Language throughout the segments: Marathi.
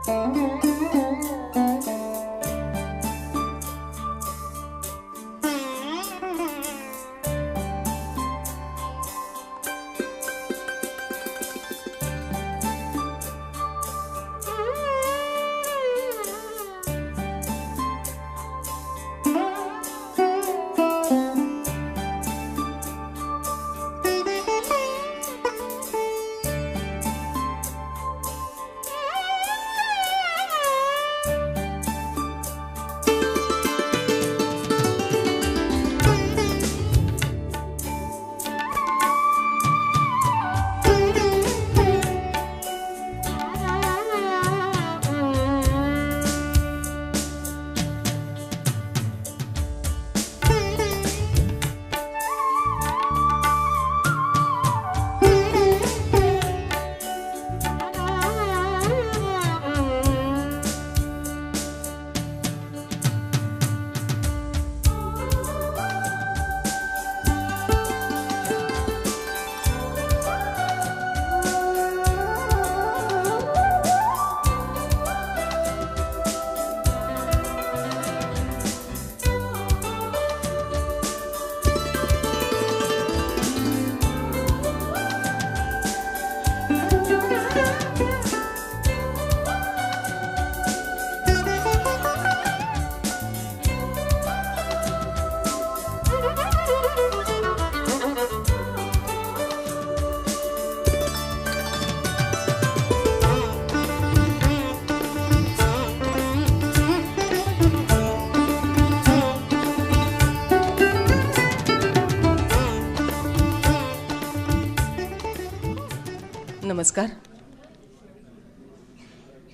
नमस्कार.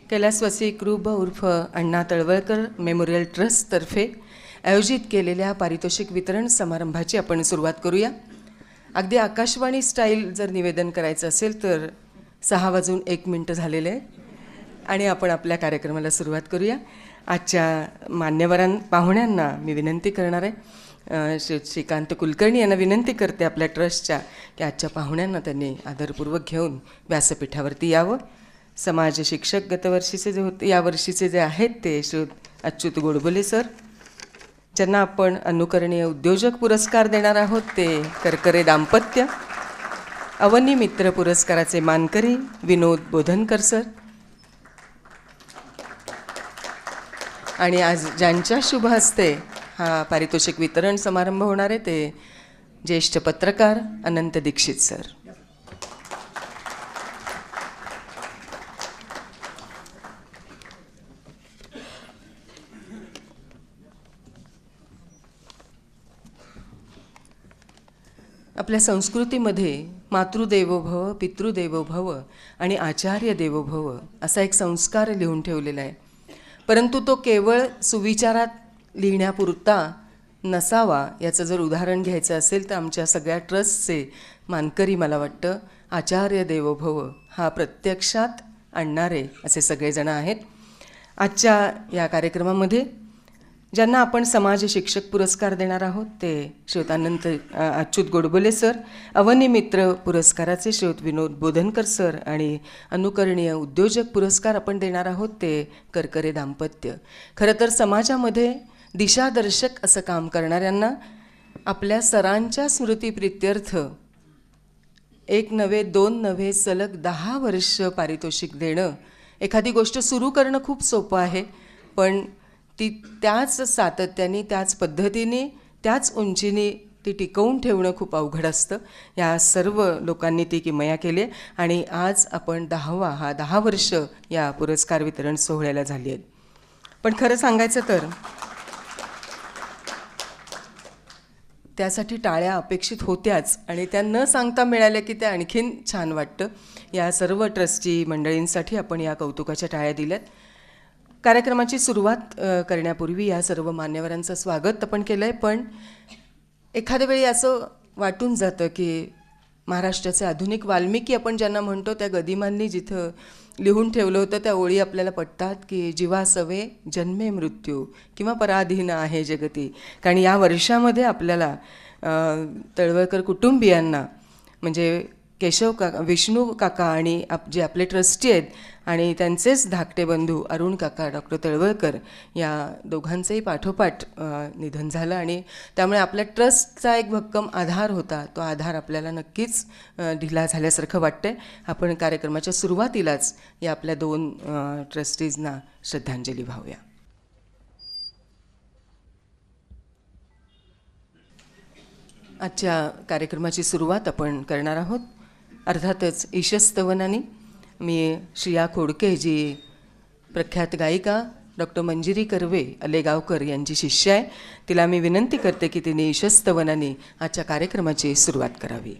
कैलासवासी कृब उर्फ अण्णा तळवळकर मेमोरियल ट्रस्टतर्फे आयोजित केलेल्या पारितोषिक वितरण समारंभाची आपण सुरुवात करूया. अगदी आकाशवाणी स्टाईल जर निवेदन करायचं असेल तर 6:01 झालेले आहे आणि आपण आपल्या कार्यक्रमाला सुरुवात करूया. आजच्या पाहुण्यांना मी विनंती करणार आहे, श्रीकांत कुलकर्णी यांना विनंती करते आपल्या ट्रस्टच्या की आजच्या पाहुण्यांना त्यांनी आदरपूर्वक घेऊन व्यासपीठावरती यावं. समाज शिक्षक गतवर्षीचे जे होते यावर्षीचे जे आहेत ते श्री अच्युत गोडबोले सर, ज्यांना आपण अनुकरणीय उद्योजक पुरस्कार देणार आहोत ते करकरे दाम्पत्य. अवनी मित्र पुरस्काराचे मानकरी विनोद बोधनकर सर. आणि आज ज्यांच्या शुभ हस्ते हा पारितोषिक वितरण समारंभ होणार आहे ते ज्येष्ठ पत्रकार अनंत दीक्षित सर. आपल्या संस्कृतीमध्ये मातृदेवो भव, पितृदेवो भव आणि आचार्य देवो भव असा एक संस्कार लिहून ठेवलेला आहे. परंतु तो केवळ सुविचारात लिहिण्यापुरता नसावा. याचं जर उदाहरण घ्यायचं असेल तर आमच्या सगळ्या ट्रस्टचे मानकरी मला वाटतं आचार्य देवो भव हा प्रत्यक्षात आणणारे असे सगळेजण आहेत. आजच्या या कार्यक्रमामध्ये ज्यांना आपण समाज शिक्षक पुरस्कार देणार आहोत ते श्रीयुत अच्युत गोडबोले सर, अवनी मित्र पुरस्काराचे श्रीयुत विनोद बोधनकर सर आणि अनुकरणीय उद्योजक पुरस्कार आपण देणार आहोत ते करकरे दाम्पत्य. खरं तर समाजामध्ये दिशादर्शक असं काम करणाऱ्यांना आपल्या सरांच्या स्मृतिप्रित्यर्थ 1 नव्हे 2 नव्हे सलग 10 वर्ष पारितोषिक देणं. एखादी गोष्ट सुरू करणं खूप सोपं आहे, पण ती त्याच सातत्याने, त्याच पद्धतीने, त्याच उंचीने ती टिकवून ठेवणं खूप अवघड असतं. या सर्व लोकांनी ती किमया केली आहे आणि आज आपण 10 वर्ष या पुरस्कार वितरण सोहळ्याला झाली आहेत. पण खरं सांगायचं तर त्यासाठी टाळ्या अपेक्षित होत्याच आणि त्या न सांगता मिळाल्या की त्या आणखीन छान वाटतं. या सर्व ट्रस्टी मंडळींसाठी आपण या कौतुकाच्या टाळ्या दिल्यात. कार्यक्रमाची सुरुवात करण्यापूर्वी या सर्व मान्यवरांचं स्वागत आपण केलं आहे. पण एखाद्या वेळी असं वाटून जातं की महाराष्ट्राचे आधुनिक वाल्मिकी आपण ज्यांना म्हणतो त्या गदिमांनी जिथं लिहून ठेवलं होतं त्या ओळी आपल्याला पटतात की जीवा सवे जन्मे मृत्यू किंवा पराधीन आहे जगती. कारण या वर्षामध्ये आपल्याला तळवळकर कुटुंबियांना म्हणजे केशव काका, विष्णू काका आणि जे आपले ट्रस्टी आहेत आणि त्यांचेच धाकटे बंधू अरुण काका, डॉक्टर तळवळकर या दोघांचंही पाठोपाठ निधन झालं. आणि त्यामुळे आपल्या ट्रस्टचा एक भक्कम आधार होता, तो आधार आपल्याला नक्कीच ढिला झाल्यासारखं वाटतंय. आपण कार्यक्रमाच्या सुरुवातीलाच या आपल्या 2 ट्रस्टीजना श्रद्धांजली वाहूया. आजच्या कार्यक्रमाची सुरुवात आपण करणार आहोत अर्थातच ईशस्तवनाने. मी श्रिया खोडके जी प्रख्यात गायिका डॉक्टर मंजिरी कर्वे अलेगावकर यांची शिष्य आहे, तिला मी विनंती करते की तिने ईशस्तवनाने आजच्या कार्यक्रमाची सुरुवात करावी.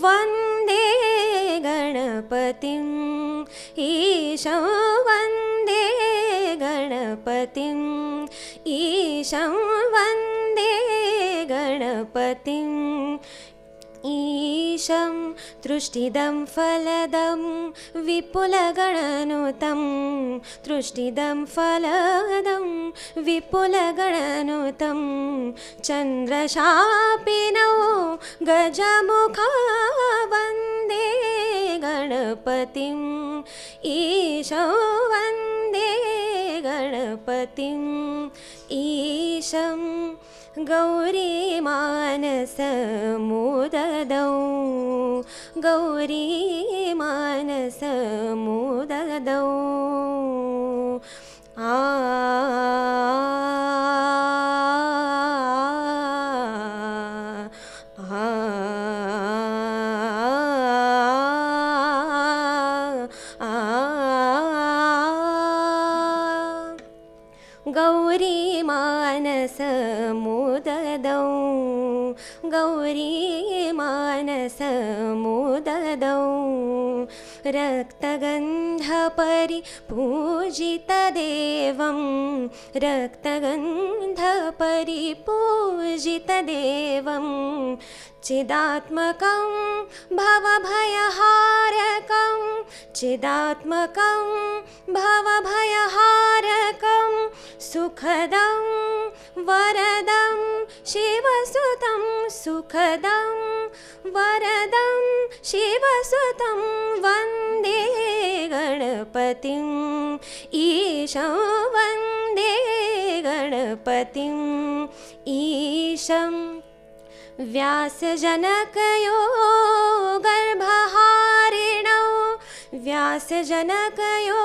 वंदे गणपतिं ईशं वंदे गणपतिं ईशं वंदे गणपतिं ईशं तृष्टिदं फलदं विपुलगणनुतं तृष्टिदं फलदं विपुलगणनुतं चन्द्रशापिनो गजमुखा वन्दे गणपतिं ईशं वन्दे गणपतिं ईशं गौरीमानसमुददौ गौरीमानसमुददौ गौरीमानसमुददौ गौरीमानसमुददौ रक्तगन्धपरिपूजितदेवं रक्तगन्धपरिपूजितदेवं चिदात्मकं भवभयहारकं चिदात्मकं भवभयहारकं सुखदं वरदं शिवसुतं सुखदं वरदं शिवसुतं वन्दे गणपतिं ईशं वन्दे गणपतिं ईशं व्यासजनकयो गर्भहारिणौ व्यासजनकयो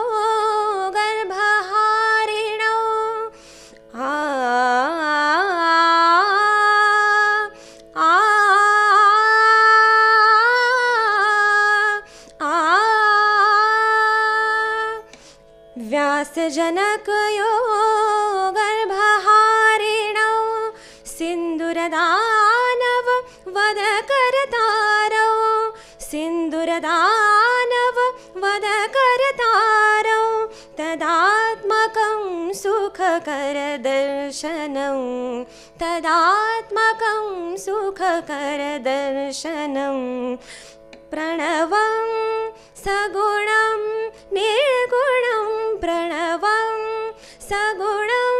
गर्भहारिणौ व्यासजनकयो गर्भहारिणौ सिन्दूरदानव वदकरतारौ सिन्दूरदानव वदकरतारौ तदात्मकं सुखकरदर्शनं तदात्मकं सुखकरदर्शनं प्रणवं सगुणं निर्गुणं प्रणवं सगुणं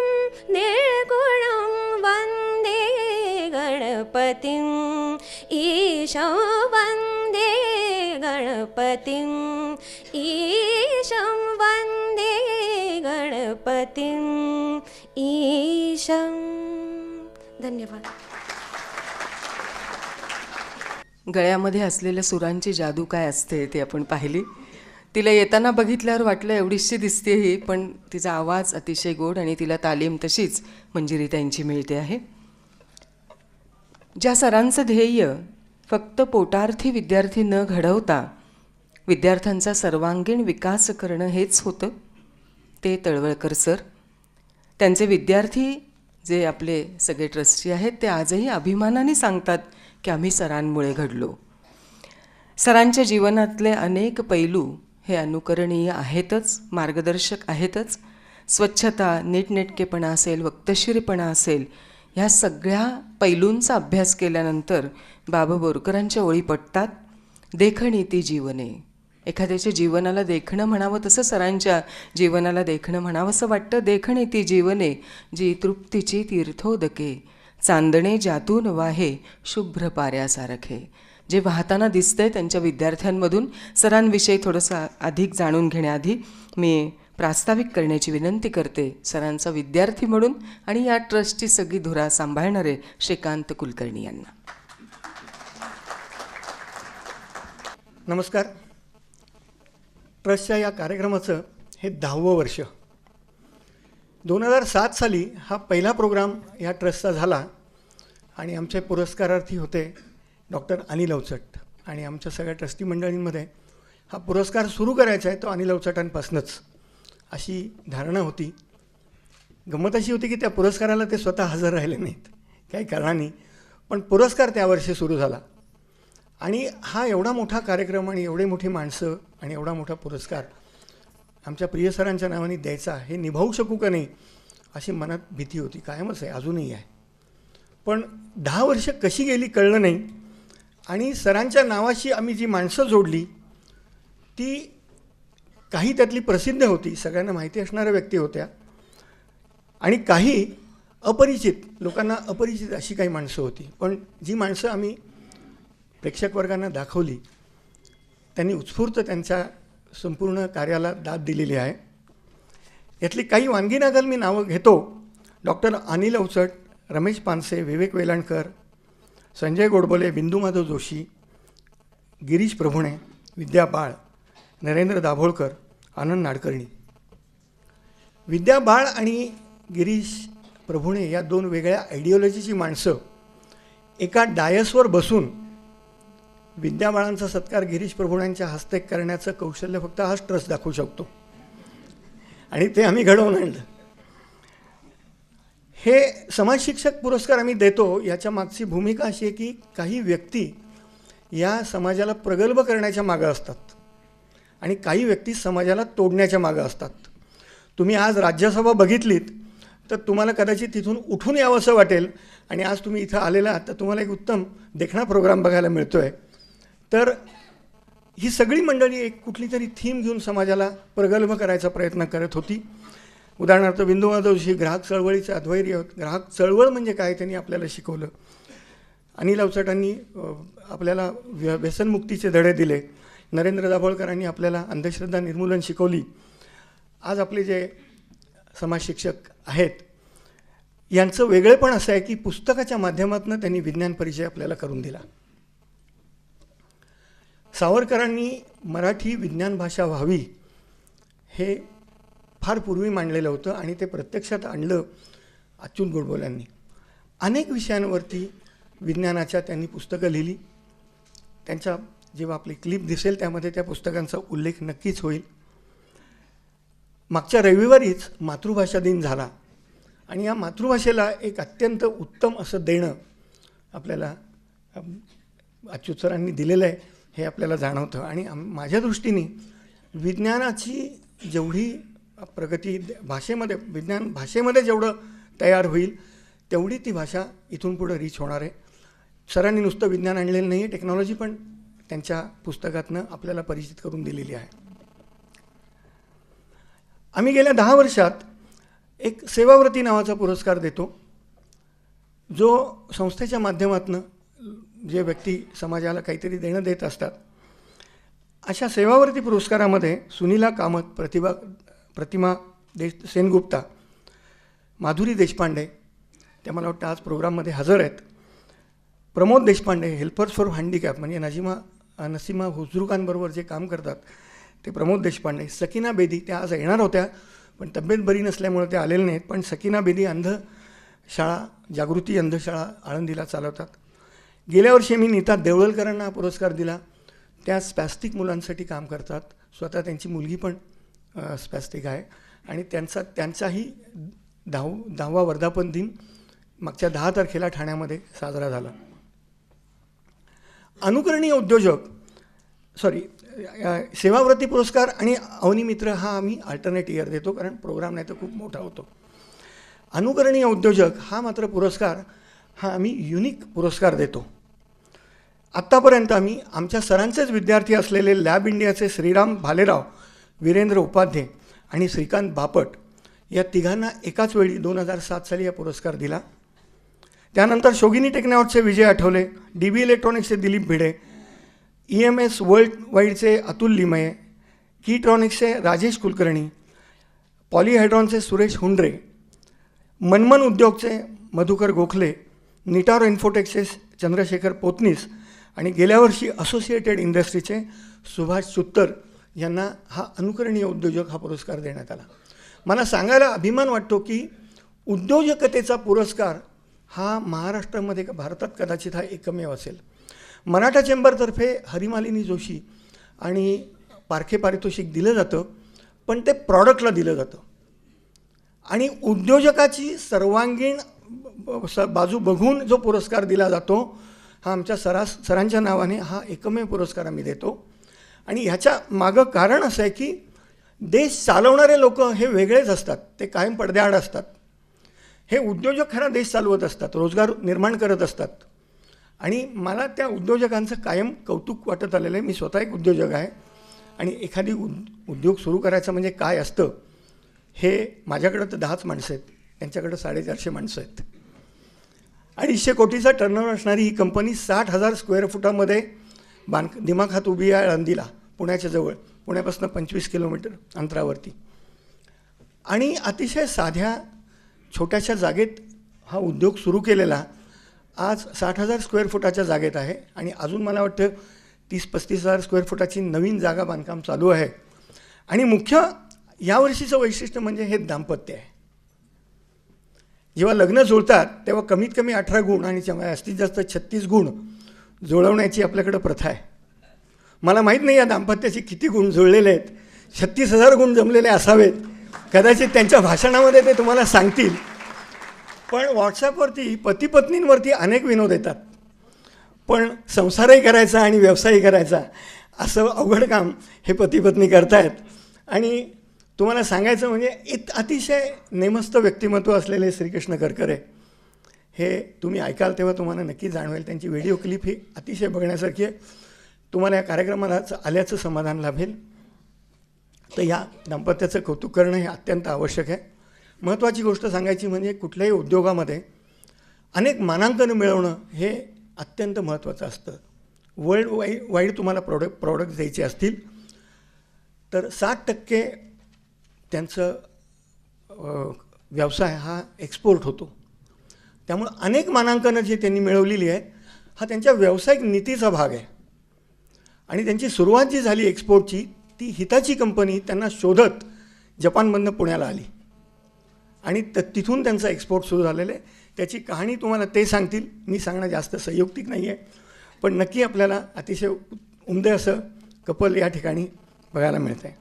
निर्गुणं वन्दे गणपतिं ईशं वन्दे गणपतिं ईशं वन्दे गणपतिं ईशं. धन्यवाद. गळ्यामध्ये असलेल्या सुरांची जादू काय असते ते आपण पाहिली. तिला येताना बघितल्यावर वाटलं एवढीशी दिसते ही, पण तिचा आवाज अतिशय गोड आणि तिला तालीम तशीच मंजिरीताईंची मिळते आहे. ज्या सरांचं ध्येय फक्त पोटार्थी विद्यार्थी न घडवता विद्यार्थ्यांचा सर्वांगीण विकास करणं हेच होतं, ते तळवळकर सर. त्यांचे विद्यार्थी जे आपले सगळे ट्रस्टी आहेत ते आजही अभिमानाने सांगतात की आम्ही सरांमुळे घडलो. सरांच्या जीवनातले अनेक पैलू हे अनुकरणीय आहेतच, मार्गदर्शक आहेतच. स्वच्छता, नीटनेटकेपणा असेल, वक्तशीरपणा असेल, ह्या सगळ्या पैलूंचा अभ्यास केल्यानंतर बाबा बोरकरांच्या ओळी पटतात. देखणी ती जीवने एखाद्याच्या जीवनाला देखणं म्हणावं तसं सरांच्या जीवनाला देखणं म्हणावं असं वाटतं. देखणे ती जीवने जी तृप्तीची तीर्थोदके, चांदणे ज्यातून वाहे शुभ्र पाऱ्यासारखे. जे वाहताना दिसतंय त्यांच्या विद्यार्थ्यांमधून सरांविषयी थोडंसं अधिक जाणून घेण्याआधी मी प्रास्ताविक करण्याची विनंती करते सरांचा विद्यार्थी म्हणून आणि या ट्रस्टची सगळी धुरा सांभाळणारे श्रीकांत कुलकर्णी यांना. नमस्कार. ट्रस्टच्या या कार्यक्रमाचं हे 10वं वर्ष. 2007 साली हा पहिला प्रोग्राम या ट्रस्टचा झाला आणि आमचे पुरस्कारार्थी होते डॉक्टर अनिल अवचट. आणि आमच्या सगळ्या ट्रस्टी मंडळींमध्ये हा पुरस्कार सुरू करायचा आहे तो अनिल अवचटांपासूनच अशी धारणा होती. गंमत अशी होती की त्या पुरस्काराला ते स्वतः हजर राहिले नाहीत काही कारणाने, पण पुरस्कार त्यावर्षी सुरू झाला. आणि हा एवढा मोठा कार्यक्रम आणि एवढे मोठी माणसं आणि एवढा मोठा पुरस्कार आमच्या प्रिय सरांच्या नावाने द्यायचा, हे निभावू शकू का नाही अशी मनात भीती होती, कायमच आहे, अजूनही आहे. पण 10 वर्ष कशी गेली कळलं नाही. आणि सरांच्या नावाशी आम्ही जी माणसं जोडली ती काही त्यातली प्रसिद्ध होती, सगळ्यांना माहिती असणाऱ्या व्यक्ती होत्या, आणि काही अपरिचित, लोकांना अपरिचित अशी काही माणसं होती. पण जी माणसं आम्ही प्रेक्षक वर्गांना दाखवली त्यांनी उत्स्फूर्त त्यांच्या संपूर्ण कार्याला दाद दिलेली आहे. यातली काही वानगीनागल मी नावं घेतो. डॉक्टर अनिल अवचट, रमेश पानसे, विवेक वेलाणकर, संजय गोडबोले, बिंदू माधव जोशी, गिरीश प्रभुणे, विद्या बाळ, नरेंद्र दाभोळकर, आनंद नाडकर्णी. विद्या बाळ आणि गिरीश प्रभुणे या 2 वेगळ्या आयडिओलॉजीची माणसं एका डायसवर बसून विद्या बाळांचा सत्कार गिरीश प्रभुण्यांच्या हस्ते करण्याचं कौशल्य फक्त हाच ट्रस्ट दाखवू शकतो आणि ते आम्ही घडवून आणलं. हे समाज शिक्षक पुरस्कार आम्ही देतो याच्या मागची भूमिका अशी आहे की काही व्यक्ती या समाजाला प्रगल्भ करण्याच्या मागं असतात आणि काही व्यक्ती समाजाला तोडण्याच्या मागं असतात. तुम्ही आज राज्यसभा बघितलीत तर तुम्हाला कदाचित तिथून उठून यावंसं वाटेल आणि आज तुम्ही इथं आलेला आहात तर तुम्हाला एक उत्तम देखणा प्रोग्राम बघायला मिळतो आहे. तर ही सगळी मंडळी एक कुठली तरी थीम घेऊन समाजाला प्रगल्भ करायचा प्रयत्न करत होती. उदाहरणार्थ बिंदू माधव जोशी ग्राहक चळवळीचे अध्वर्य होत. ग्राहक चळवळ म्हणजे काय त्यांनी आपल्याला शिकवलं. अनिल अवचटांनी आपल्याला व्यसनमुक्तीचे धडे दिले. नरेंद्र दाभोळकरांनी आपल्याला अंधश्रद्धा निर्मूलन शिकवली. आज आपले जे समाज शिक्षक आहेत यांचं वेगळेपण असं आहे की पुस्तकाच्या माध्यमातून त्यांनी विज्ञान परिचय आपल्याला करून दिला. सावरकरांनी मराठी विज्ञान भाषा व्हावी हे फार पूर्वी मांडलेलं होतं आणि ते प्रत्यक्षात आणलं अच्युत गोडबोल्यांनी. अनेक विषयांवरती विज्ञानाच्या त्यांनी पुस्तकं लिहिली. त्यांच्या जेव्हा आपली क्लिप दिसेल त्यामध्ये त्या पुस्तकांचा उल्लेख नक्कीच होईल. मागच्या रविवारीच मातृभाषा दिन झाला आणि या मातृभाषेला एक अत्यंत उत्तम असं देणं आपल्याला अच्युत सरांनी दिलेलं आहे हे आपल्याला जाणवतं. आणि माझ्या दृष्टीने विज्ञानाची जेवढी प्रगती भाषेमध्ये, विज्ञान भाषेमध्ये जेवढं तयार होईल तेवढी ती भाषा इथून पुढं रीच होणार आहे. सरांनी नुसतं विज्ञान आणलेलं नाही आहे, टेक्नॉलॉजी पण त्यांच्या पुस्तकातनं आपल्याला परिचित करून दिलेली आहे. आम्ही गेल्या 10 वर्षात एक सेवाव्रती नावाचा पुरस्कार देतो जो संस्थेच्या माध्यमातून जे व्यक्ती समाजाला काहीतरी देणं देत असतात अशा सेवाव्रती पुरस्कारामध्ये सुनीला कामत, प्रतिमा सेनगुप्ता, माधुरी देशपांडे, त्या मला वाटतं आज प्रोग्राममध्ये हजर आहेत, Pramod Deshpande, helpers for handicap म्हणजे नसीमा हुजरुकांबरोबर जे काम करतात ते प्रमोद देशपांडे, सकीना बेदी, त्या आज येणार होत्या पण तब्येत बरी नसल्यामुळे ते आलेले नाहीत, पण सकीना बेदी अंधशाळा, जागृती अंधशाळा आळंदीला चालवतात. गेल्या वर्षी मी नीता देवळकरांना हा पुरस्कार दिला. त्या स्पॅस्टिक मुलांसाठी काम करतात. स्वतः त्यांची मुलगी पण स्पॅस्टिक आहे आणि त्यांचाही 10वा वर्धापन दिन मागच्या 10 तारखेला ठाण्यामध्ये साजरा झाला. अनुकरणीय उद्योजक सेवाव्रती पुरस्कार आणि अवनीमित्र हा आम्ही अल्टरनेट इयर देतो कारण प्रोग्राम नाही तर खूप मोठा होतो. अनुकरणीय उद्योजक हा मात्र पुरस्कार हा आम्ही युनिक पुरस्कार देतो. आत्तापर्यंत आम्ही आमच्या सरांचेच विद्यार्थी असलेले लॅब इंडियाचे श्रीराम भालेराव, वीरेंद्र उपाध्ये आणि श्रीकांत बापट या तिघांना एकाच वेळी 2007 साली हा पुरस्कार दिला. त्यानंतर शोगिनी टेक्नॉटचे विजय आठवले, DB इलेक्ट्रॉनिक्सचे दिलीप भिडे, EMS वर्ल्ड वाईडचे अतुल लिमये, कीट्रॉनिक्सचे राजेश कुलकर्णी, पॉलीहायड्रॉनचे सुरेश हुंड्रे, मनमन उद्योगचे मधुकर गोखले, निटार इन्फोटेक्सचे चंद्रशेखर पोतनीस आणि गेल्या वर्षी असोसिएटेड इंडस्ट्रीचे सुभाष चुत्तर यांना हा अनुकरणीय उद्योजक हा पुरस्कार देण्यात आला. मला सांगायला अभिमान वाटतो की उद्योजकतेचा पुरस्कार हा महाराष्ट्रामध्ये भारतात कदाचित हा एकमेव असेल. मराठा चेंबरतर्फे हरिमालिनी जोशी आणि पारखे पारितोषिक दिलं जातं, पण ते प्रॉडक्टला दिलं जातं आणि उद्योजकाची सर्वांगीण बाजू बघून जो पुरस्कार दिला जातो हा आमच्या सरांच्या नावाने हा एकमेव पुरस्कार आम्ही देतो. आणि ह्याच्या मागं कारण असं आहे की देश चालवणारे लोक हे वेगळेच असतात, ते कायम पडद्याआड असतात. हे उद्योजक खरा देश चालवत असतात, रोजगार निर्माण करत असतात. आणि मला त्या उद्योजकांचं कायम कौतुक वाटत आलेलं आहे. मी स्वतः एक उद्योजक आहे आणि एखादी उद्योग सुरू करायचं म्हणजे काय असतं हे माझ्याकडं तर 10च माणसं आहेत, त्यांच्याकडं 450 माणसं आहेत. 250 कोटीचा टर्नओव्हर असणारी ही कंपनी 60,000 स्क्वेअर फुटामध्ये दिमाखात उभी आहे आळंदीला, पुण्याच्या जवळ, पुण्यापासून 25 किलोमीटर अंतरावरती. आणि अतिशय साध्या छोट्याशा जागेत हा उद्योग सुरू केलेला आज 60,000 स्क्वेअर फुटाच्या जागेत आहे आणि अजून मला वाटतं 30-35,000 स्क्वेअर फुटाची नवीन जागा बांधकाम चालू आहे. आणि मुख्य यावर्षीचं वैशिष्ट्य म्हणजे हे दाम्पत्य आहे. जेव्हा लग्न जुळतात तेव्हा कमीत कमी 18 गुण आणि जास्तीत जास्त 36 गुण जुळवण्याची आपल्याकडं प्रथा आहे. मला माहीत नाही या दाम्पत्याचे किती गुण जुळलेले आहेत, 36,000 गुण जमलेले असावेत कदाचित. त्यांच्या भाषणामध्ये ते तुम्हाला सांगतील. पण व्हॉट्सॲपवरती पती पत्नींवरती अनेक विनोद येतात, पण संसारही करायचा आणि व्यवसायही करायचा असं अवघड काम हे पती पत्नी करतायत. आणि तुम्हाला सांगायचं म्हणजे अतिशय नेमस्त व्यक्तिमत्व असलेले श्रीकृष्ण करकरे हे तुम्ही ऐकाल तेव्हा तुम्हाला नक्की जाणवेल. त्यांची व्हिडिओ क्लिप ही अतिशय बघण्यासारखी आहे. तुम्हाला या कार्यक्रमाला आल्याचं समाधान लाभेल. तर या दाम्पत्याचं कौतुक करणं हे अत्यंत आवश्यक आहे. महत्त्वाची गोष्ट सांगायची म्हणजे कुठल्याही उद्योगामध्ये अनेक मानांकनं मिळवणं हे अत्यंत महत्त्वाचं असतं. वर्ल्ड वाईड तुम्हाला प्रोडक्ट द्यायचे असतील तर 60% त्यांचं व्यवसाय हा एक्सपोर्ट होतो. त्यामुळं अनेक मानांकनं जी त्यांनी मिळवलेली आहेत हा त्यांच्या व्यावसायिक नीतीचा भाग आहे. आणि त्यांची सुरुवात जी झाली एक्सपोर्टची ती हिताची कंपनी त्यांना शोधत जपानमधनं पुण्याला आली आणि तिथून त्यांचा एक्सपोर्ट सुरू झालेला आहे. त्याची कहाणी तुम्हाला ते सांगतील, मी सांगणं जास्त संयुक्तिक नाही आहे, पण नक्की आपल्याला अतिशय उमदे असं कपल या ठिकाणी बघायला मिळतं आहे.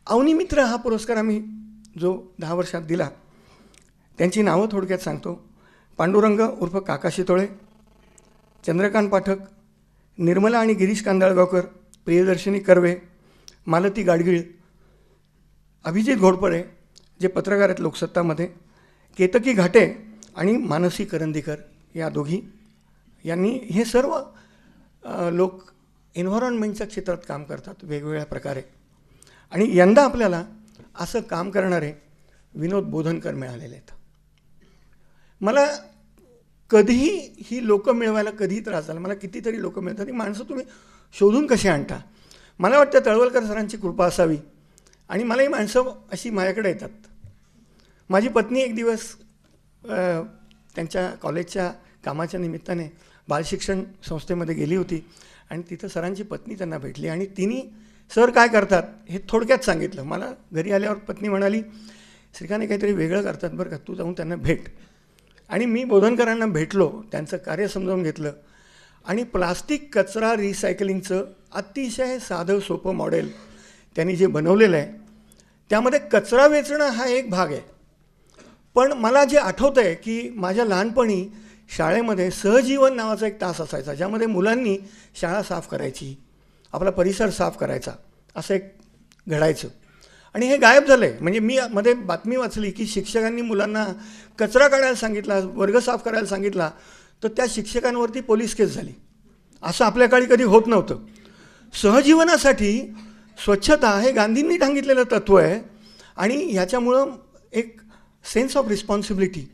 अवनी मित्र हा पुरस्कार आम्ही जो 10 वर्षात दिला त्यांची नावं थोडक्यात सांगतो. पांडुरंग उर्फ काका शितोळे, चंद्रकांत पाठक, निर्मला आणि गिरीश कांदळगावकर, प्रियदर्शिनी कर्वे, मालती गाडगीळ, अभिजित घोडपडे जे पत्रकार आहेत लोकसत्तामध्ये, केतकी घाटे आणि मानसी करंदीकर या दोघी यांनी हे सर्व लोक एन्व्हायरमेंटच्या क्षेत्रात काम करतात वेगवेगळ्या प्रकारे. आणि यंदा आपल्याला असं काम करणारे विनोद बोधनकर मिळालेले आहेत. मला कधीही ही लोकं मिळवायला कधीही त्रास झाला. मला कितीतरी लोकं मिळतात, ही माणसं तुम्ही शोधून कशी आणता. मला वाटतं तळवलकर सरांची कृपा असावी आणि मला ही माणसं अशी माझ्याकडे येतात. माझी पत्नी एक दिवस त्यांच्या कॉलेजच्या कामाच्या निमित्ताने बालशिक्षण संस्थेमध्ये गेली होती आणि तिथं सरांची पत्नी त्यांना भेटली आणि तिने सर काय करतात हे थोडक्यात सांगितलं. मला घरी आल्यावर पत्नी म्हणाली श्रीकांत काहीतरी वेगळं करतात बरं का, तू जाऊन त्यांना भेट. आणि मी बोधनकरांना भेटलो, त्यांचं कार्य समजावून घेतलं आणि प्लास्टिक कचरा रिसायकलिंगचं अतिशय साधं सोपं मॉडेल त्यांनी जे बनवलेलं आहे त्यामध्ये कचरा वेचणं हा एक भाग आहे. पण मला जे आठवतं आहे की माझ्या लहानपणी शाळेमध्ये सहजीवन नावाचा एक तास असायचा ज्यामध्ये मुलांनी शाळा साफ करायची, आपला परिसर साफ करायचा, असं एक घडायचं. आणि हे गायब झालं आहे. म्हणजे मी मध्ये बातमी वाचली की शिक्षकांनी मुलांना कचरा काढायला सांगितला, वर्ग साफ करायला सांगितला तर त्या शिक्षकांवरती पोलीस केस झाली. असं आपल्या काळी कधी होत नव्हतं. सहजीवनासाठी स्वच्छता हे गांधींनी सांगितलेलं तत्त्व आहे आणि ह्याच्यामुळं एक सेन्स ऑफ रिस्पॉन्सिबिलिटी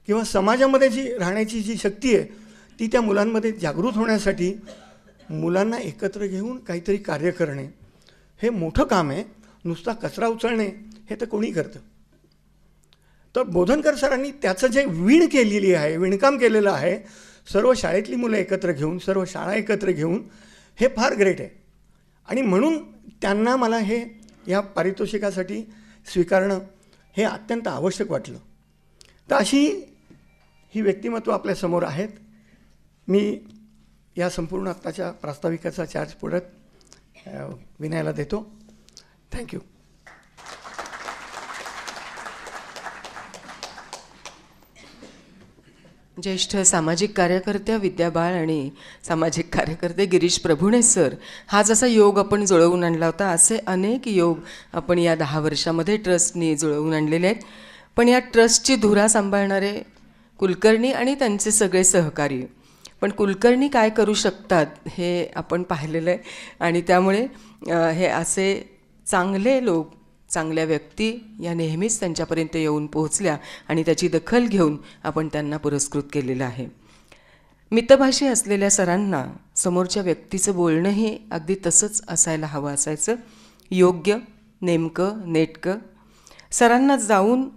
किंवा समाजामध्ये जी राहण्याची जी शक्ती आहे ती त्या मुलांमध्ये जागृत होण्यासाठी मुलांना एकत्र घेऊन काहीतरी कार्य करणे हे मोठं काम आहे. नुसता कचरा उचलणे हे तर कोणी करतं. तर बोधनकर सरांनी त्याचं जे विणकाम केलेलं आहे, सर्व शाळेतली मुलं एकत्र घेऊन, सर्व शाळा एकत्र घेऊन, हे फार ग्रेट आहे. आणि म्हणून त्यांना मला हे या पारितोषिकासाठी स्वीकारणं हे अत्यंत आवश्यक वाटलं. तर अशी ही व्यक्तिमत्व आपल्यासमोर आहेत. मी या संपूर्ण आत्ताच्या प्रास्ताविकाचा चार्ज परत विनयला देतो. थँक्यू. ज्येष्ठ सामाजिक कार्यकर्त्या विद्या बाळ आणि सामाजिक कार्यकर्ते गिरीश प्रभुणे सर, हा जसा योग आपण जुळवून आणला होता, असे अनेक योग आपण या 10 वर्षामध्ये ट्रस्टनी जुळवून आणलेले आहेत. पण या ट्रस्टची धुरा सांभाळणारे कुलकर्णी आणि त्यांचे सगळे सहकारी, पण कुलकर्णी काय करू शकतात हे आपण पाहिलेलं आहे. आणि त्यामुळे हे असे चांगले लोक, चांगल्या व्यक्ती या नेहमीच त्यांच्यापर्यंत येऊन पोहोचल्या आणि त्याची दखल घेऊन आपण त्यांना पुरस्कृत केलेलं आहे. मितभाषी असलेल्या सरांना समोरच्या व्यक्तीचं बोलणंही अगदी तसंच असायला हवं असायचं, योग्य, नेमकं, नेटकं. सरांना जाऊन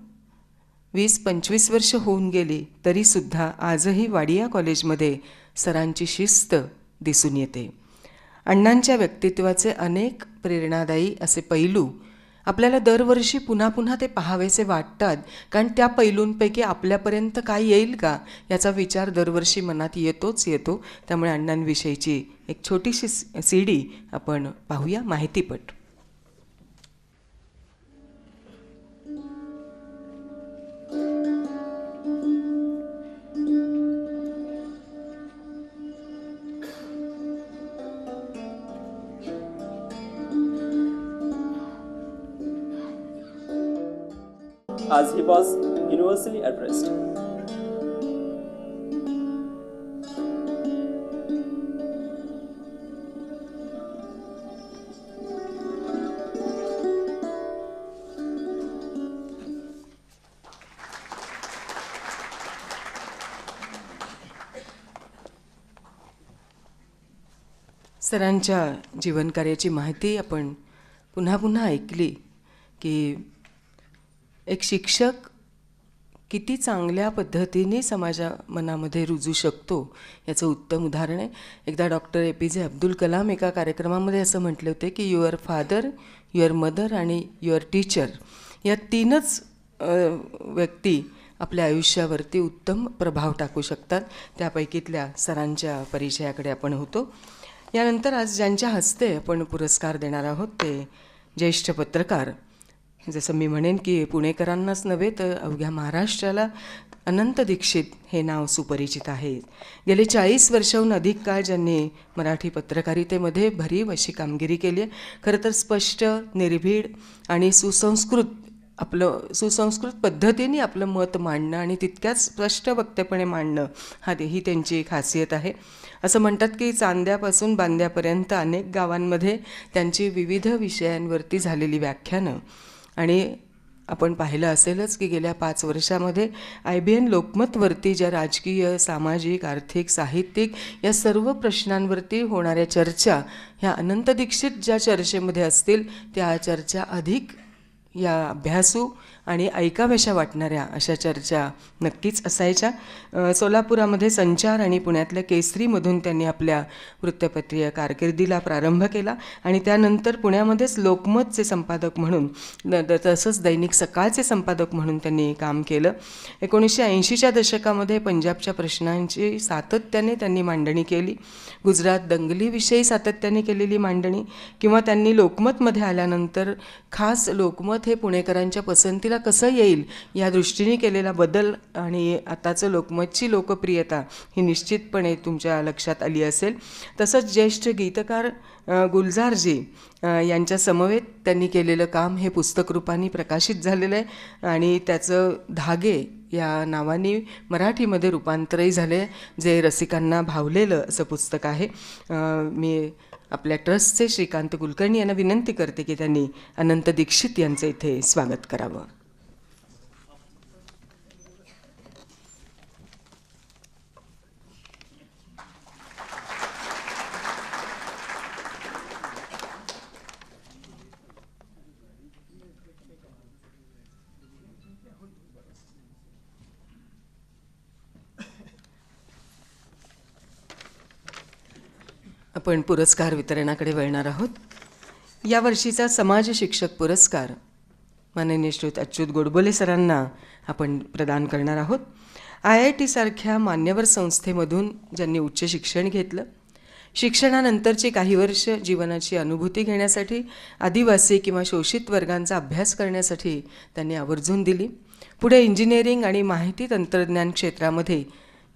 20-25 वर्ष होऊन गेली तरीसुद्धा आजही वाडिया कॉलेजमध्ये सरांची शिस्त दिसून येते. अण्णांच्या व्यक्तित्वाचे अनेक प्रेरणादायी असे पैलू आपल्याला दरवर्षी पुन्हा पुन्हा ते पाहावेसे वाटतात, कारण त्या पैलूंपैकी आपल्यापर्यंत काय येईल का याचा विचार दरवर्षी मनात येतो. त्यामुळे अण्णांविषयीची एक छोटीशी CD आपण पाहूया, माहितीपट. as he was universally addressed. सरांच्या जीवनकार्याची माहिती आपण पुन्हा पुन्हा ऐकली की एक शिक्षक किती चांगल्या पद्धतीने समाजा मनामध्ये रुजू शकतो याचं उत्तम उदाहरण आहे. एकदा डॉक्टर APJ अब्दुल कलाम एका कार्यक्रमामध्ये असं म्हटले होते की युअर फादर, युअर मदर आणि युअर टीचर या 3च व्यक्ती आपल्या आयुष्यावरती उत्तम प्रभाव टाकू शकतात. त्यापैकीतल्या सरांच्या परिचयाकडे आपण होतो. यानंतर आज ज्यांच्या हस्ते आपण पुरस्कार देणार आहोत ते ज्येष्ठ पत्रकार, जसं मी म्हणेन की पुणेकरांनाच नव्हे तर अवघ्या महाराष्ट्राला अनंत दीक्षित हे नाव सुपरिचित आहे. गेले 40 वर्षाहून अधिक काळ ज्यांनी मराठी पत्रकारितेमध्ये भरीव अशी कामगिरी केली आहे. खरं तर स्पष्ट, निर्भीड आणि सुसंस्कृत पद्धतीने आपलं मत मांडणं आणि तितक्याच स्पष्ट वक्तेपणे मांडणं ही त्यांची खासियत आहे. असं म्हणतात की चांद्यापासून बांद्यापर्यंत अनेक गावांमध्ये त्यांची विविध विषयांवरती झालेली व्याख्यानं, आणि आपण पाहिलं असेलच की गेल्या 5 वर्षामध्ये IBN लोकमतवरती ज्या राजकीय, सामाजिक, आर्थिक, साहित्यिक या सर्व प्रश्नांवरती होणाऱ्या चर्चा ह्या अनंत दीक्षित ज्या चर्चेमध्ये असतील त्या चर्चा अधिक या अभ्यासू आणि ऐकाव्याशा वाटणाऱ्या अशा चर्चा नक्कीच असायच्या. सोलापुरामध्ये संचार आणि पुण्यातल्या केसरीमधून त्यांनी आपल्या वृत्तपत्रीय कारकिर्दीला प्रारंभ केला आणि त्यानंतर पुण्यामध्येच लोकमतचे संपादक म्हणून, तसंच दैनिक सकाळचे संपादक म्हणून त्यांनी काम केलं. 1980च्या दशकामध्ये पंजाबच्या प्रश्नांची सातत्याने त्यांनी मांडणी केली. गुजरात दंगलीविषयी सातत्याने केलेली मांडणी, किंवा त्यांनी लोकमतमध्ये आल्यानंतर खास लोकमत हे पुणेकरांच्या पसंतीला कसं येईल या दृष्टीने केलेला बदल आणि आताचं लोकमतची लोकप्रियता ही निश्चितपणे तुमच्या लक्षात आली असेल. तसंच ज्येष्ठ गीतकार गुलजारजी यांच्या समवेत त्यांनी केलेलं काम हे पुस्तकरूपाने प्रकाशित झालेलं आहे आणि त्याचं धागे या नावाने मराठीमध्ये रूपांतरही झाले, जे रसिकांना भावलेलं असं पुस्तक आहे. मी आपल्या ट्रस्टचे श्रीकांत कुलकर्णी यांना विनंती करते की त्यांनी अनंत दीक्षित यांचं इथे स्वागत करावं. आपण पुरस्कार वितरणाकडे वळणार आहोत. यावर्षीचा समाज शिक्षक पुरस्कार माननीय श्रीयुत अच्युत गोडबोले सरांना आपण प्रदान करणार आहोत. IIT सारख्या मान्यवर संस्थेमधून ज्यांनी उच्च शिक्षण घेतलं, शिक्षणानंतरची काही वर्ष जीवनाची अनुभूती घेण्यासाठी आदिवासी किंवा शोषित वर्गांचा अभ्यास करण्यासाठी त्यांनी आवर्जून दिली. पुढे इंजिनिअरिंग आणि माहिती तंत्रज्ञान क्षेत्रामध्ये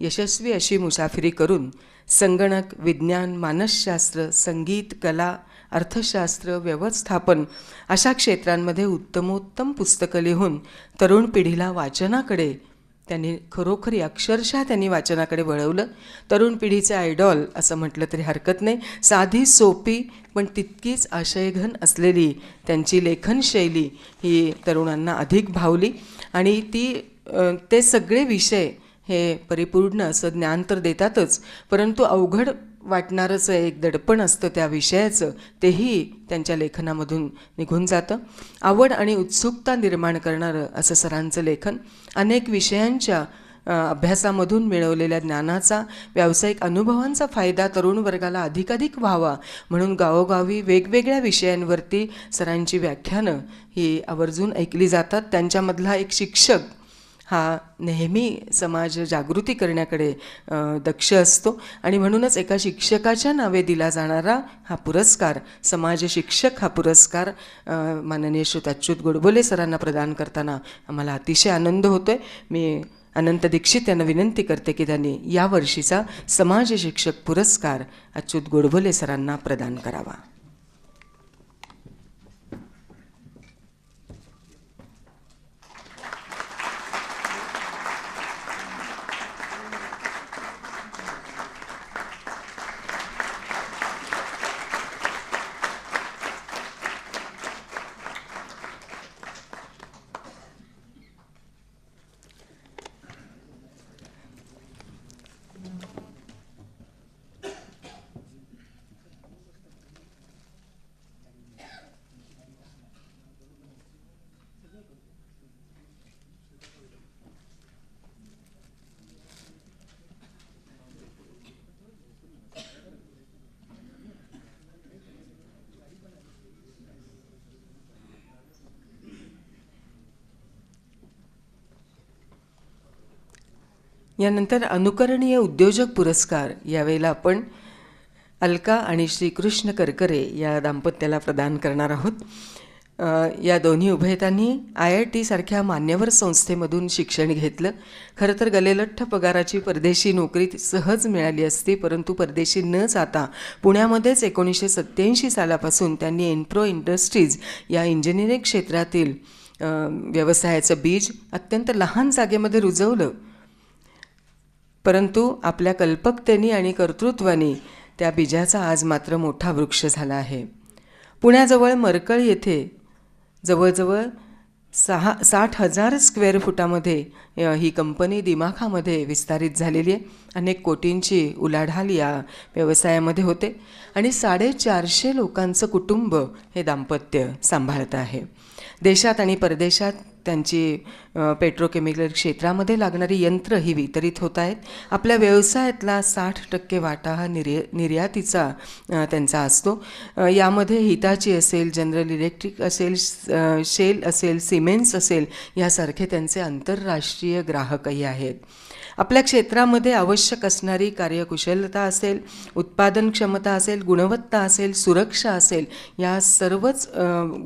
यशस्वी अशी मुसाफिरी करून संगणक, विज्ञान, मानसशास्त्र, संगीत, कला, अर्थशास्त्र, व्यवस्थापन अशा क्षेत्रांमध्ये उत्तमोत्तम पुस्तकं लिहून तरुण पिढीला वाचनाकडे त्यांनी खरोखरी अक्षरशः त्यांनी वाचनाकडे वळवलं. तरुण पिढीचे आयडॉल असं म्हटलं तरी हरकत नाही. साधी, सोपी पण तितकीच आशयघन असलेली त्यांची लेखनशैली ही तरुणांना अधिक भावली आणि ते सगळे विषय हे परिपूर्ण असं ज्ञान तर देतातच, परंतु अवघड वाटणारंच एक दडपण असतं त्या विषयाचं, तेही त्यांच्या लेखनामधून निघून जातं. आवड आणि उत्सुकता निर्माण करणारं असं सरांचं लेखन, अनेक विषयांच्या अभ्यासामधून मिळवलेल्या ज्ञानाचा, व्यावसायिक अनुभवांचा फायदा तरुण वर्गाला अधिकाधिक व्हावा म्हणून गावोगावी वेगवेगळ्या विषयांवरती सरांची व्याख्यानं ही आवर्जून ऐकली जातात. त्यांच्यामधला एक शिक्षक हा नेहमी समाज जागृती करण्याकडे दक्ष असतो आणि म्हणूनच एका शिक्षकाच्या नावे दिला जाणारा हा पुरस्कार, समाज शिक्षक हा पुरस्कार माननीय श्रीयुत अच्युत गोडबोले सरांना प्रदान करताना आम्हाला अतिशय आनंद होतो आहे. मी अनंत दीक्षित यांना विनंती करते की त्यांनी यावर्षीचा समाज शिक्षक पुरस्कार अच्युत गोडबोले सरांना प्रदान करावा. यानंतर अनुकरणीय उद्योजक पुरस्कार यावेळेला आपण अलका आणि श्रीकृष्ण करकरे या दाम्पत्याला प्रदान करणार आहोत. या दोन्ही उभयतांनी IIT सारख्या मान्यवर संस्थेमधून शिक्षण घेतलं. खरं तर गलेलठ्ठ पगाराची परदेशी नोकरी सहज मिळाली असती, परंतु परदेशी न जाता पुण्यामध्येच 1987 सालापासून त्यांनी एनप्रो इंडस्ट्रीज या इंजिनिअरिंग क्षेत्रातील व्यवसायाचं बीज अत्यंत लहान जागेमध्ये रुजवलं. परंतु आपल्या कल्पकतेने आणि कर्तृत्वाने त्या बीजाचा आज मात्र मोठा वृक्ष झाला आहे. पुण्याजवळ मरकळ येथे जवळजवळ 60,000 स्क्वेअर फुटामध्ये ही कंपनी दिमाखामध्ये विस्तारित झालेली आहे. अनेक कोटींची उलाढाल या व्यवसायामध्ये होते आणि 450 लोकांचं कुटुंब हे दाम्पत्य सांभाळत आहे. देशात आणि परदेशात त्यांची पेट्रोकेमिकल क्षेत्रामध्ये लागणारी यंत्र ही वितरित होत आहेत. आपल्या व्यवसायातला 60% वाटा हा निर्यातीचा त्यांचा असतो. यामध्ये हिताची असेल, जनरल इलेक्ट्रिक असेल, शेल असेल, सिमेंट्स असेल यासारखे त्यांचे आंतरराष्ट्रीय ग्राहकही आहेत. आपल्या क्षेत्रामध्ये आवश्यक असणारी कार्यकुशलता असेल, उत्पादन क्षमता असेल, गुणवत्ता असेल, सुरक्षा असेल, या सर्वच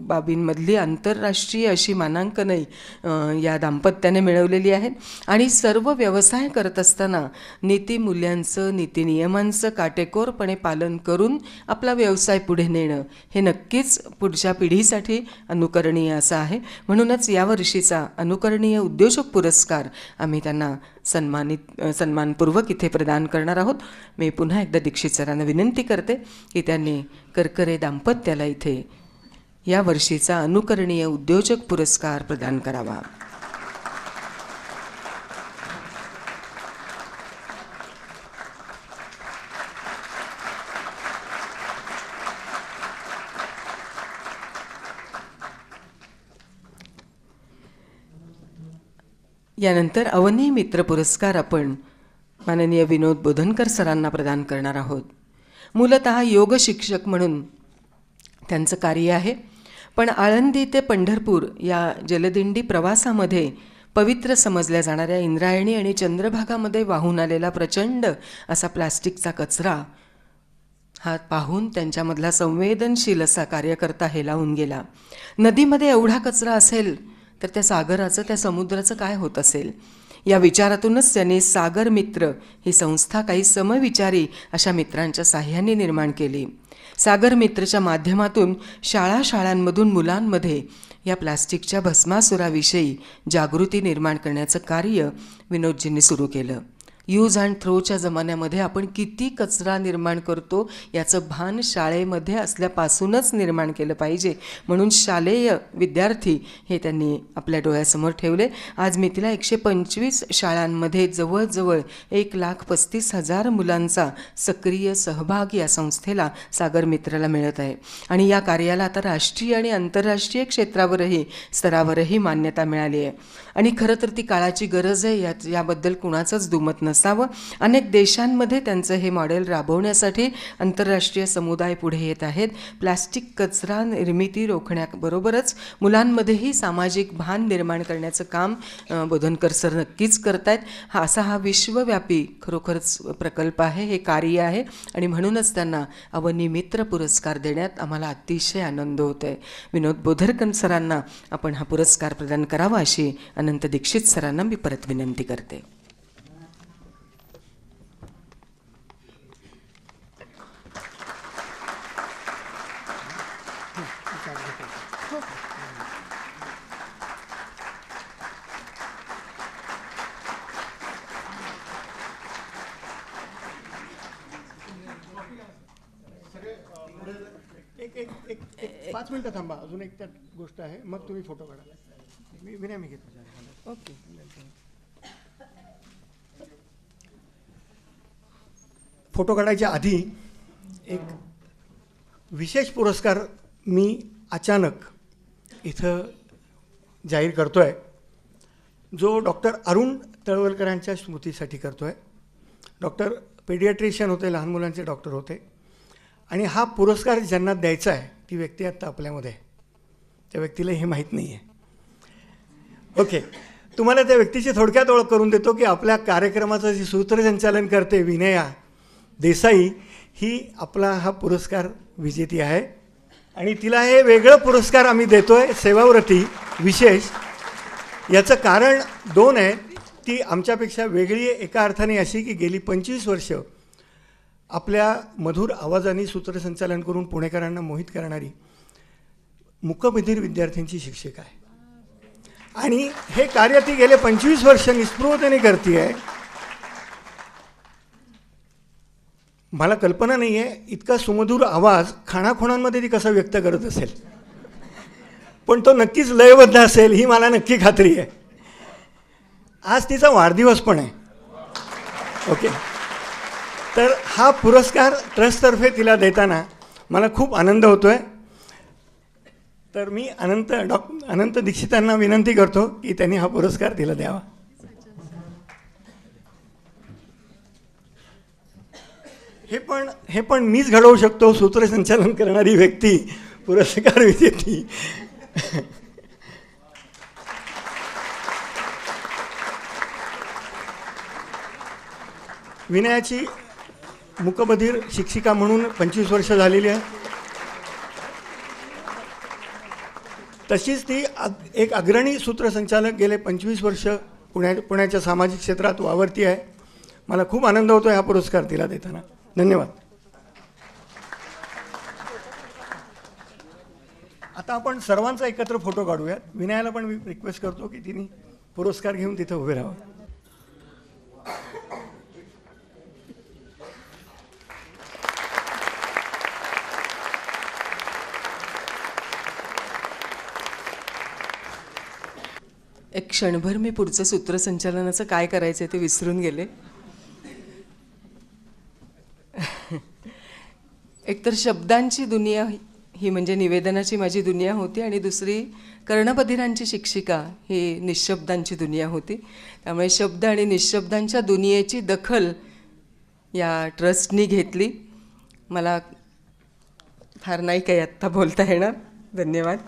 बाबींमधली आंतरराष्ट्रीय अशी मानांकनंही या दाम्पत्याने मिळवलेली आहेत. आणि सर्व व्यवसाय करत असताना नीतिमूल्यांचं, नीतिनियमांचं काटेकोरपणे पालन करून आपला व्यवसाय पुढे नेणं हे नक्कीच पुढच्या पिढीसाठी अनुकरणीय असं आहे. म्हणूनच यावर्षीचा अनुकरणीय उद्योजक पुरस्कार आम्ही त्यांना सन्मानपूर्वक इथे प्रदान करणार आहोत. मी पुन्हा एकदा दीक्षित सरांना विनंती करते की त्यांनी करकरे दाम्पत्याला इथे या वर्षीचा अनुकरणीय उद्योजक पुरस्कार प्रदान करावा. यानंतर अवनी मित्र पुरस्कार आपण माननीय विनोद बोधनकर सरांना प्रदान करणार आहोत. मूलतः योग शिक्षक म्हणून त्यांचं कार्य आहे, पण आळंदी ते पंढरपूर या जलदिंडी प्रवासामध्ये पवित्र समजल्या जाणाऱ्या इंद्रायणी आणि चंद्रभागामध्ये वाहून आलेला प्रचंड असा प्लास्टिकचा कचरा हा पाहून त्यांच्यामधला संवेदनशील असा कार्यकर्ता हेलावून गेला. नदीमध्ये एवढा कचरा असेल तर त्या सागराचं, त्या समुद्राचं काय होत असेल? या विचारातूनच त्यांनी सागर मित्र ही संस्था काही समविचारी अशा मित्रांच्या साह्याने निर्माण केली. सागर मित्रच्या माध्यमातून शाळांमधून मुलांमध्ये या प्लास्टिकच्या भस्मासुराविषयी जागृती निर्माण करण्याचं कार्य विनोदजींनी सुरू केलं. यूज अँड थ्रोच्या जमान्यामध्ये आपण किती कचरा निर्माण करतो याचं भान शाळेमध्ये असल्यापासूनच निर्माण केलं पाहिजे, म्हणून शालेय विद्यार्थी हे त्यांनी आपल्या डोळ्यासमोर ठेवले. आज मी तिला 125 शाळांमध्ये जवळजवळ 1,35,000 मुलांचा सक्रिय सहभाग या संस्थेला सागर मित्राला मिळत आहे. आणि या कार्याला आता राष्ट्रीय आणि आंतरराष्ट्रीय स्तरावरही मान्यता मिळाली आहे. आणि खरं तर ती काळाची गरज आहे, याबद्दल कुणाचंच दुमत नसावं. अनेक देशांमध्ये त्यांचं हे मॉडेल राबवण्यासाठी आंतरराष्ट्रीय समुदाय पुढे येत आहेत. प्लास्टिक कचरा निर्मिती रोखण्याबरोबरच मुलांमध्येही सामाजिक भान निर्माण करण्याचं काम बोधनकर सर नक्कीच करत आहेत. हा विश्वव्यापी खरोखरच प्रकल्प आहे, हे कार्य आहे, आणि म्हणूनच त्यांना अवनी मित्र पुरस्कार देण्यात आम्हाला अतिशय आनंद होतो आहे. विनोद बोधनकर सरांना आपण हा पुरस्कार प्रदान करावा अशी अनंत दीक्षित सरांना मी परत विनंती करते. एक 5 मिनिटं थांबा, अजून एक त्यात गोष्ट आहे, मग तुम्ही फोटो काढा. मी घेतो. ओके. फोटो काढायच्या आधी एक विशेष पुरस्कार मी अचानक इथं जाहीर करतो आहे, जो डॉक्टर अरुण तळवलकरांच्या स्मृतीसाठी करतो आहे. डॉक्टर पेडियाट्रिशियन होते, लहान मुलांचे डॉक्टर होते, आणि हा पुरस्कार ज्यांना द्यायचा आहे ती व्यक्ती आत्ता आपल्यामध्ये, त्या व्यक्तीला हे माहीत नाही आहे. ओके, तुम्हाला त्या व्यक्तीची थोडक्यात ओळख करून देतो की आपल्या कार्यक्रमाचं जे सूत्रसंचालन करते विनया देसाई, ही आपला हा पुरस्कार विजेती आहे. आणि तिला हे वेगळं पुरस्कार आम्ही देतो आहे, सेवाव्रती विशेष. याचं कारण 2 आहे. ती आमच्यापेक्षा वेगळी आहे एका अर्थाने अशी की गेली 25 वर्ष आपल्या मधुर आवाजाने सूत्रसंचालन करून पुणेकरांना मोहित करणारी मूकबधिर विद्यार्थ्यांची शिक्षिका आहे. आणि हे कार्य ती गेले 25 वर्ष निस्पृहतेने करते आहे. मला कल्पना नाही आहे इतका सुमधुर आवाज खाणाखुणांमध्ये ती कसा व्यक्त करत असेल, पण तो नक्कीच लयबद्ध असेल ही मला नक्की खात्री आहे. आज तिचा वाढदिवस पण आहे. ओके, तर हा पुरस्कार ट्रस्टतर्फे तिला देताना मला खूप आनंद होतो आहे. तर मी अनंत दीक्षितांना विनंती करतो की त्यांनी हा पुरस्कार तिला द्यावा. हे पण मीच घडवू शकतो, सूत्रसंचालन करणारी व्यक्ती, पुरस्कार विजेती. विनयाची मूकबधीर शिक्षिका म्हणून 25 वर्ष झालेली आहे. तशीच ती एक अग्रणी सूत्रसंचालक गेले 25 वर्ष पुण्याच्या सामाजिक क्षेत्रात वावरती आहे. मला खूप आनंद होतो हा पुरस्कार तिला देताना. धन्यवाद. आता आपण सर्वांचा एकत्र फोटो काढूयात. विनयाला पण मी रिक्वेस्ट करतो की तिने पुरस्कार घेऊन तिथे उभे राहावं. एक क्षणभर मी पुढचं सूत्रसंचालनाचं काय करायचं ते विसरून गेले. एकतर शब्दांची दुनिया ही म्हणजे निवेदनाची माझी दुनिया होती आणि दुसरी कर्णबधिरांची शिक्षिका ही निःशब्दांची दुनिया होती. त्यामुळे शब्द आणि निःशब्दांच्या दुनियेची दखल या ट्रस्टनी घेतली. मला फार नाही काही आत्ता बोलता येणार. धन्यवाद.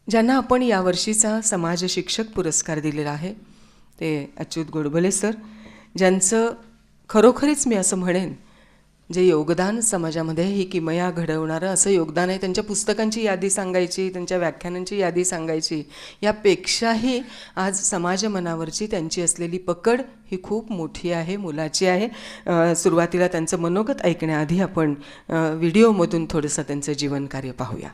ज्यांना आपण यावर्षीचा समाज शिक्षक पुरस्कार दिलेला आहे ते अच्युत गोडबोले सर, ज्यांचं खरोखरीच मी असं म्हणेन जे योगदान समाजामध्ये ही किमया घडवणारं असं योगदान आहे. त्यांच्या पुस्तकांची यादी सांगायची, त्यांच्या व्याख्यानांची यादी सांगायची, यापेक्षाही आज समाज मनावरची त्यांची असलेली पकड ही खूप मोठी आहे, मोलाची आहे. सुरुवातीला त्यांचं मनोगत ऐकण्याआधी आपण व्हिडिओमधून थोडंसं त्यांचं जीवनकार्य पाहूया.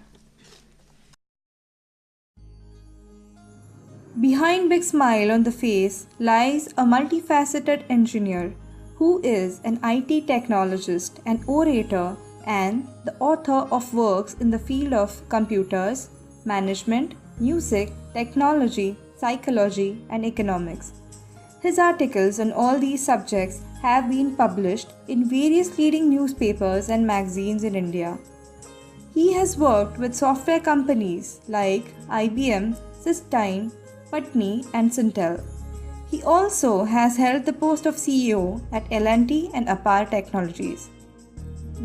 Behind big smile on the face lies a multifaceted engineer who is an IT technologist, an orator, and the author of works in the field of computers, management, music, technology, psychology, and economics. His articles on all these subjects have been published in various leading newspapers and magazines in India. He has worked with software companies like IBM, Systime, Patni, and Syntel. He also has held the post of CEO at L&T and Apar Technologies.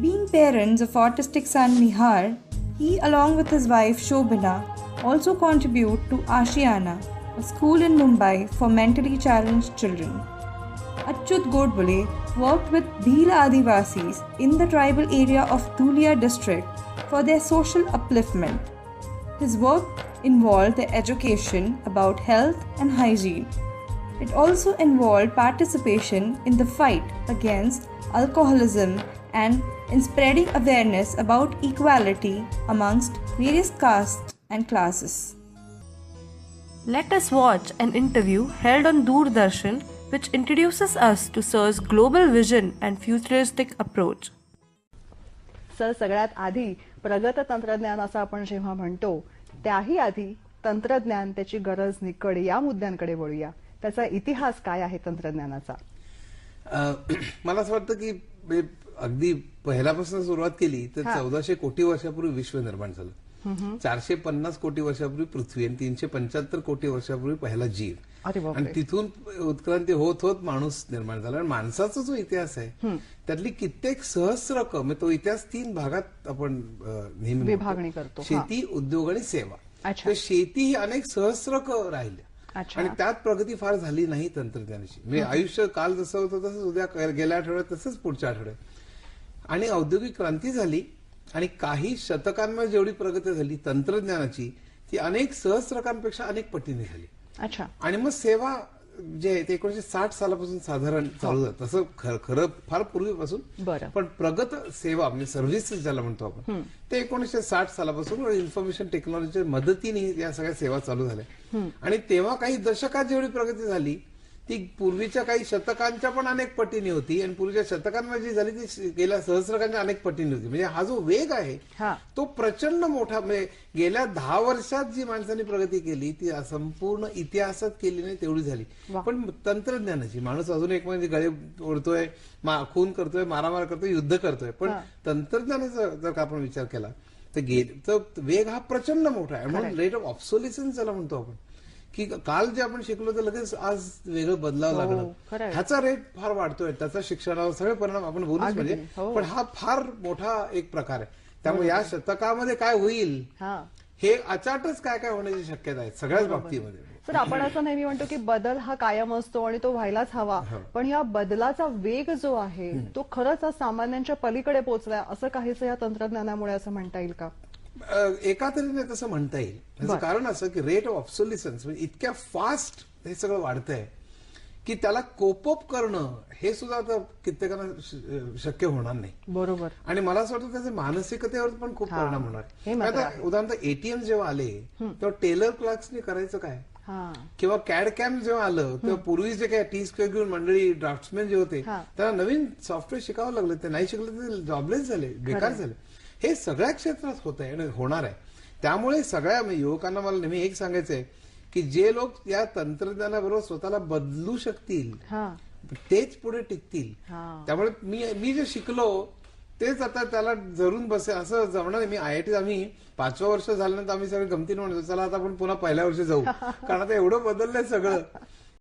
Being parents of autistic son Nihar, he along with his wife Shobhana also contribute to Ashiana, a school in Mumbai for mentally challenged children. Achyut Godbole worked with Bhila Adivasis in the tribal area of Dhulia district for their social upliftment. His work involved their education about health and hygiene. It also involved participation in the fight against alcoholism and in spreading awareness about equality amongst various castes and classes. Let us watch an interview held on Doordarshan which introduces us to Sir's global vision and futuristic approach. Sir, सगळ्यात आधी प्रगत तंत्रज्ञान असं आपण जेव्हा म्हणतो त्याही आधी तंत्रज्ञान, त्याची गरज, निकड या मुद्द्यांकडे वळूया. त्याचा इतिहास काय आहे तंत्रज्ञानाचा? मला असं वाटतं की अगदी पहिल्यापासून सुरुवात केली तर 1400 कोटी वर्षापूर्वी विश्व निर्माण झालं. 450 कोटी वर्षापूर्वी पृथ्वी आणि 375 कोटी वर्षापूर्वी पहिला जीव. आणि तिथून उत्क्रांती होत होत माणूस निर्माण झाला. आणि माणसाचा जो इतिहास आहे त्यातली कित्येक सहस्रकं, तो इतिहास 3 भागात आपण नेहमी विभागणी करतो. शेती, उद्योग आणि सेवा. तर शेती ही अनेक सहस्रकं राहिल्या आणि त्यात प्रगती फार झाली नाही तंत्रज्ञानाची. म्हणजे आयुष्य काल जसं होतं तसंच उद्या, गेल्या आठवड्यात तसंच पुढच्या आठवड्यात. आणि औद्योगिक क्रांती झाली आणि काही शतकांमध्ये जेवढी प्रगती झाली तंत्रज्ञानाची ती अनेक सहस्रकांपेक्षा अनेक पटीने झाली. अच्छा. आणि मग सेवा जे आहे ते 1960 सालापासून साधारण चालू झालं. तसं खरं फार पूर्वीपासून, पण प्रगत सेवा म्हणजे सर्व्हिसेस ज्याला म्हणतो आपण ते 1960 सालापासून इन्फॉर्मेशन टेक्नॉलॉजीच्या मदतीने या सगळ्या सेवा चालू झाल्या. आणि तेव्हा काही दशकात जेवढी प्रगती झाली ती पूर्वीच्या काही शतकांच्या पण अनेक पटीने होती आणि पूर्वीच्या शतकांमध्ये जी झाली ती गेल्या सहस्रकांच्या अनेक पटीने होती. म्हणजे हा जो वेग आहे तो प्रचंड मोठा. म्हणजे गेल्या 10 वर्षात जी माणसांनी प्रगती केली ती संपूर्ण इतिहासात केली नाही तेवढी झाली. पण तंत्रज्ञानाची, माणूस अजून एक म्हणजे गळे ओढतोय, खून करतोय, मारामार करतोय, युद्ध करतोय, पण तंत्रज्ञानाचा जर का आपण विचार केला तर वेग हा प्रचंड मोठा आहे. म्हणून रेट ऑफ ऑब्सोलिसन्स ज्याला म्हणतो आपण, की काल जे आपण शिकलो तर लगेच आज वेगळं बदलावं लागलं, ह्याचा रेट फार वाढतोय. त्याचा शिक्षणावर सगळे परिणाम आपण बोलूच म्हणजे, पण हा फार मोठा एक प्रकार आहे. त्यामुळे या शतकामध्ये काय होईल हे अचाटच काय काय होण्याची शक्यता आहे सगळ्याच बाबतीमध्ये. सर आपण असं नेहमी म्हणतो की बदल हा कायम असतो आणि तो व्हायलाच हवा, पण या बदलाचा वेग जो आहे तो खरंच आज सामान्यांच्या पलीकडे पोहोचलाय असं काहीसं या तंत्रज्ञानामुळे असं म्हणता येईल का? एका तऱ्हेने तसं म्हणता येईल. त्याचं कारण असं की रेट ऑफ ऑब्सोलिसन्स म्हणजे इतक्या फास्ट हे सगळं वाढतंय की त्याला कोपअप करणं हे सुद्धा आता कित्येकांना शक्य होणार नाही. बरोबर. आणि मला असं वाटतं त्याचे मानसिकतेवर पण खूप परिणाम होणार. आता उदाहरणार्थ एटीएम जेव्हा आले तेव्हा टेलर क्लर्क्सनी करायचं काय, किंवा कॅड कॅम जेव्हा आलं तेव्हा पूर्वी जे काय टी स्क्वेअर घेऊन मंडळी ड्राफ्ट्समॅन जे होते त्यांना नवीन सॉफ्टवेअर शिकावं लागलं. ते नाही शिकलं ते जॉबलेस झाले, बेकार झाले. हे सगळ्या क्षेत्रात होत आहे आणि होणार आहे. त्यामुळे सगळ्या युवकांना मला नेहमी एक सांगायचंय की जे लोक या तंत्रज्ञानाबरोबर स्वतःला बदलू शकतील तेच पुढे टिकतील. त्यामुळे मी जे शिकलो तेच आता त्याला धरून बसेल असं जमणार नाही. मी IIT आम्ही 5व्या वर्ष झाल्यानंतर आम्ही सगळे गमतीने म्हणतो चला आता आपण पुन्हा पहिल्या वर्षी जाऊ, कारण आता एवढं बदललंय सगळं